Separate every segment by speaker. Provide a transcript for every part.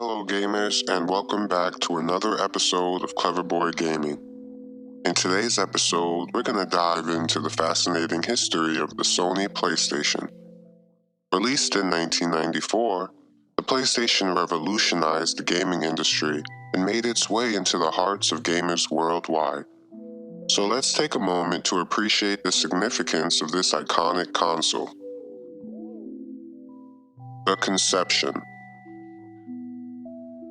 Speaker 1: Hello gamers, and welcome back to another episode of Cleverboy Gaming. In today's episode, we're going to dive into the fascinating history of the Sony PlayStation. Released in 1994, the PlayStation revolutionized the gaming industry and made its way into the hearts of gamers worldwide. So let's take a moment to appreciate the significance of this iconic console. The conception.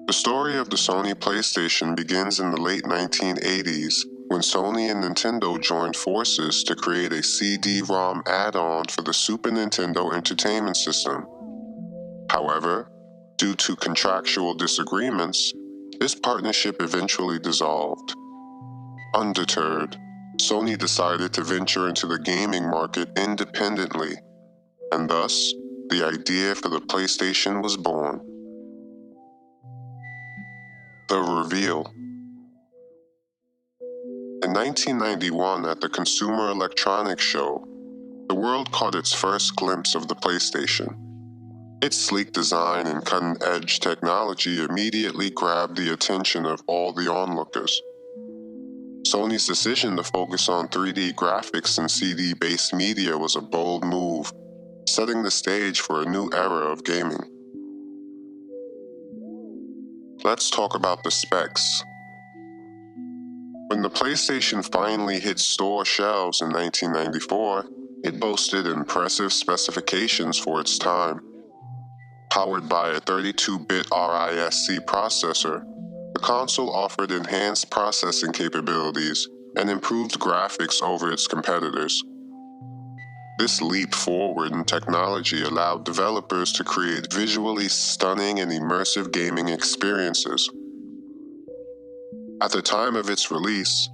Speaker 1: The story of the Sony PlayStation begins in the late 1980s when Sony and Nintendo joined forces to create a CD-ROM add-on for the Super Nintendo Entertainment System. However, due to contractual disagreements, this partnership eventually dissolved. Undeterred, Sony decided to venture into the gaming market independently, and thus, the idea for the PlayStation was born. The reveal. In 1991, at the Consumer Electronics Show, the world caught its first glimpse of the PlayStation. Its sleek design and cutting-edge technology immediately grabbed the attention of all the onlookers. Sony's decision to focus on 3D graphics and CD-based media was a bold move, setting the stage for a new era of gaming. Let's talk about the specs. When the PlayStation finally hit store shelves in 1994, it boasted impressive specifications for its time. Powered by a 32-bit RISC processor, the console offered enhanced processing capabilities and improved graphics over its competitors. This leap forward in technology allowed developers to create visually stunning and immersive gaming experiences. At the time of its release,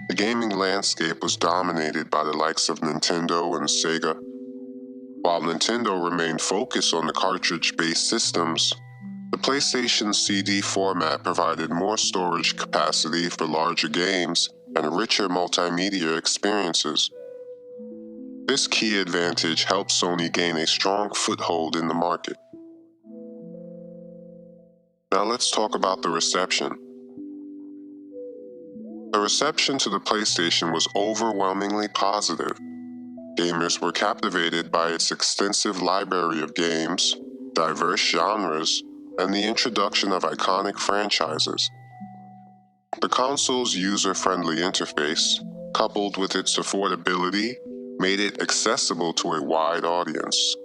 Speaker 1: the gaming landscape was dominated by the likes of Nintendo and Sega. While Nintendo remained focused on the cartridge-based systems, the PlayStation CD format provided more storage capacity for larger games and richer multimedia experiences. This key advantage helped Sony gain a strong foothold in the market. Now let's talk about the reception. The reception to the PlayStation was overwhelmingly positive. Gamers were captivated by its extensive library of games, diverse genres, and the introduction of iconic franchises. The console's user-friendly interface, coupled with its affordability, made it accessible to a wide audience.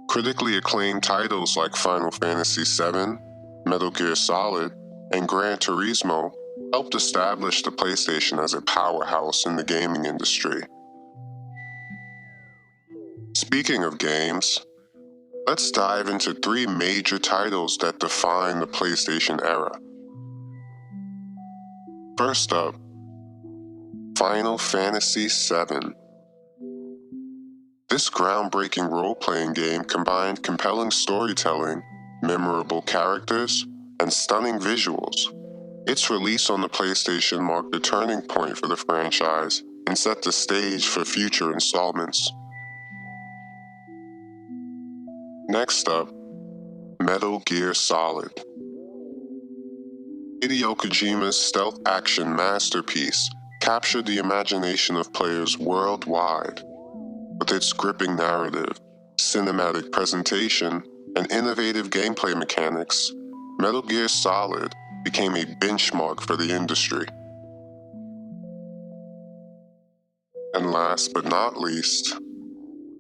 Speaker 1: Critically acclaimed titles like Final Fantasy VII, Metal Gear Solid, and Gran Turismo helped establish the PlayStation as a powerhouse in the gaming industry. Speaking of games, let's dive into 3 major titles that define the PlayStation era. First up, Final Fantasy VII. This groundbreaking role-playing game combined compelling storytelling, memorable characters, and stunning visuals. Its release on the PlayStation marked a turning point for the franchise and set the stage for future installments. Next up, Metal Gear Solid. Hideo Kojima's stealth action masterpiece captured the imagination of players worldwide. With its gripping narrative, cinematic presentation, and innovative gameplay mechanics, Metal Gear Solid became a benchmark for the industry. And last but not least,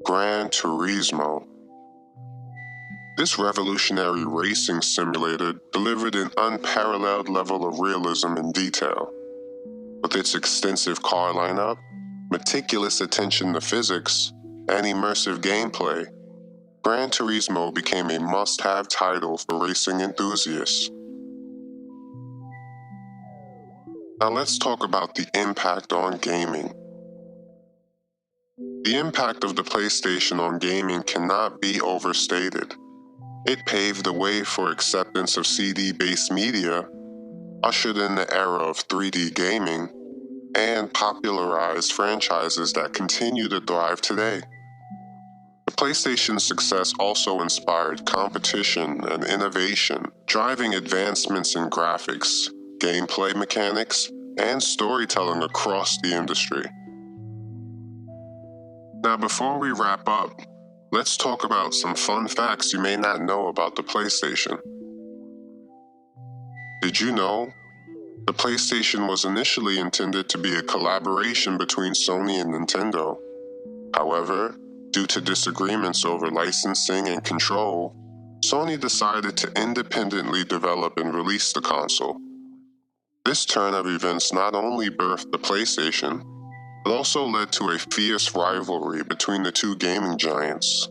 Speaker 1: Gran Turismo. This revolutionary racing simulator delivered an unparalleled level of realism and detail. With its extensive car lineup, meticulous attention to physics, and immersive gameplay, Gran Turismo became a must-have title for racing enthusiasts. Now let's talk about the impact on gaming. The impact of the PlayStation on gaming cannot be overstated. It paved the way for acceptance of CD-based media, ushered in the era of 3D gaming, and popularized franchises that continue to thrive today. The PlayStation's success also inspired competition and innovation, driving advancements in graphics, gameplay mechanics, and storytelling across the industry. Now, before we wrap up, let's talk about some fun facts you may not know about the PlayStation. Did you know? The PlayStation was initially intended to be a collaboration between Sony and Nintendo. However, due to disagreements over licensing and control, Sony decided to independently develop and release the console. This turn of events not only birthed the PlayStation, but also led to a fierce rivalry between the two gaming giants.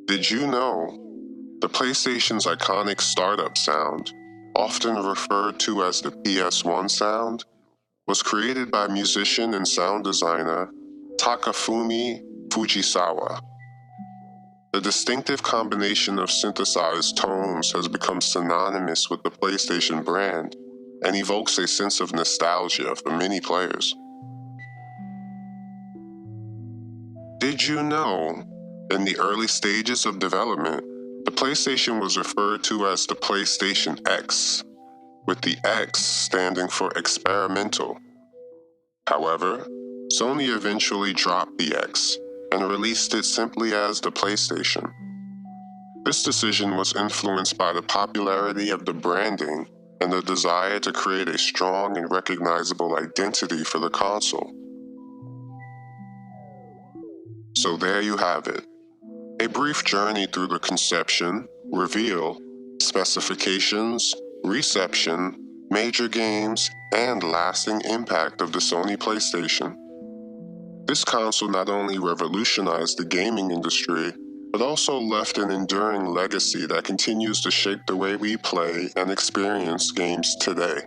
Speaker 1: Did you know? The PlayStation's iconic startup sound, often referred to as the PS1 sound, was created by musician and sound designer Takafumi Fujisawa. The distinctive combination of synthesized tones has become synonymous with the PlayStation brand and evokes a sense of nostalgia for many players. Did you know? In the early stages of development, the PlayStation was referred to as the PlayStation X, with the X standing for experimental. However, Sony eventually dropped the X and released it simply as the PlayStation. This decision was influenced by the popularity of the branding and the desire to create a strong and recognizable identity for the console. So there you have it. A brief journey through the conception, reveal, specifications, reception, major games, and lasting impact of the Sony PlayStation. This console not only revolutionized the gaming industry, but also left an enduring legacy that continues to shape the way we play and experience games today.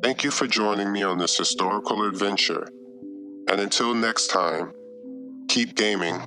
Speaker 1: Thank you for joining me on this historical adventure, and until next time, keep gaming.